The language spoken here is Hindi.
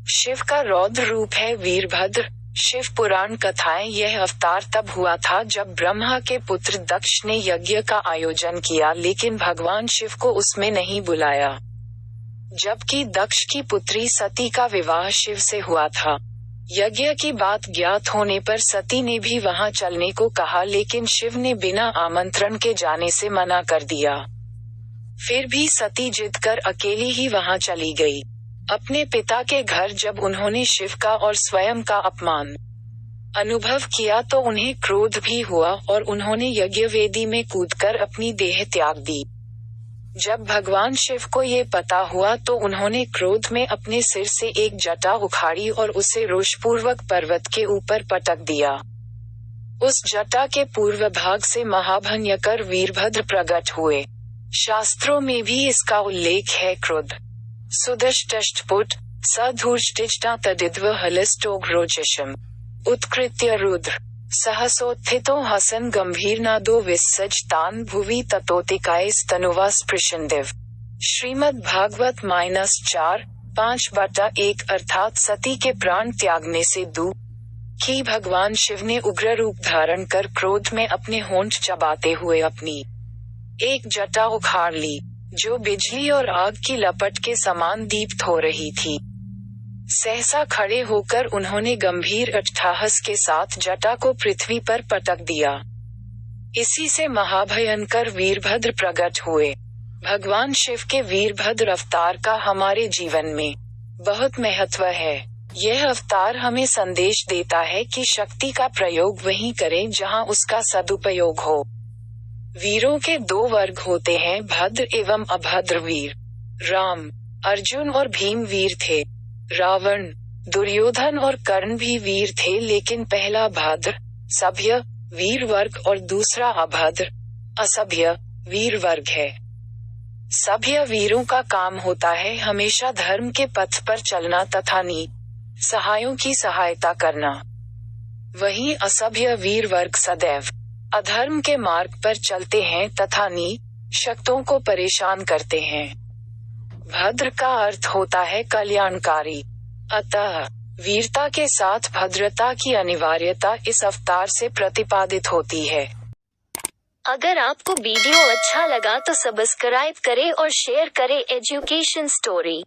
शिव का रौद्र रूप है वीरभद्र। शिव पुराण कथाएं। यह अवतार तब हुआ था जब ब्रह्मा के पुत्र दक्ष ने यज्ञ का आयोजन किया, लेकिन भगवान शिव को उसमें नहीं बुलाया। जबकि दक्ष की पुत्री सती का विवाह शिव से हुआ था। यज्ञ की बात ज्ञात होने पर सती ने भी वहां चलने को कहा, लेकिन शिव ने बिना आमंत्रण के जाने से मना कर दिया। फिर भी सती जिद कर अकेली ही वहां चली गई। अपने पिता के घर जब उन्होंने शिव का और स्वयं का अपमान अनुभव किया तो उन्हें क्रोध भी हुआ और उन्होंने यज्ञ वेदी में कूदकर अपनी देह त्याग दी। जब भगवान शिव को ये पता हुआ तो उन्होंने क्रोध में अपने सिर से एक जटा उखाड़ी और उसे रोषपूर्वक पर्वत के ऊपर पटक दिया। उस जटा के पूर्व भाग से महाभयंकर वीरभद्र प्रकट हुए। शास्त्रों में भी इसका उल्लेख है। क्रोध सुदष्टष्टपुट सधूर्ष्टिष्टा तदिद्व हलस्तोग्रोजिशम उत्कृत्य रुद्र सहसोत्थितो हसन गंभीरनादो विसज तान भुवि ततोतिकाय स्तनुवा स्पृशन्दिव। श्रीमद् भागवत -4:5/1 अर्थात सती के प्राण त्यागने से दुखी भगवान शिव ने उग्र रूप धारण कर क्रोध में अपने होंठ चबाते हुए अपनी एक जटा उखाड़ ली, जो बिजली और आग की लपट के समान दीप्त हो रही थी। सहसा खड़े होकर उन्होंने गंभीर अट्ठाहस के साथ जटा को पृथ्वी पर पटक दिया। इसी से महाभयंकर वीरभद्र प्रकट हुए। भगवान शिव के वीरभद्र अवतार का हमारे जीवन में बहुत महत्व है। यह अवतार हमें संदेश देता है कि शक्ति का प्रयोग वहीं करें जहां उसका सदुपयोग हो। वीरों के दो वर्ग होते हैं, भद्र एवं अभद्र वीर। राम, अर्जुन और भीम वीर थे। रावण, दुर्योधन और कर्ण भी वीर थे, लेकिन पहला भद्र सभ्य वीर वर्ग और दूसरा अभद्र असभ्य वीर वर्ग है। सभ्य वीरों का काम होता है हमेशा धर्म के पथ पर चलना तथा सहायों की सहायता करना। वहीं असभ्य वीर वर्ग सदैव अधर्म के मार्ग पर चलते हैं तथा शक्तों को परेशान करते हैं। भद्र का अर्थ होता है कल्याणकारी। अतः वीरता के साथ भद्रता की अनिवार्यता इस अवतार से प्रतिपादित होती है। अगर आपको वीडियो अच्छा लगा तो सब्सक्राइब करें और शेयर करें एजुकेशन स्टोरी।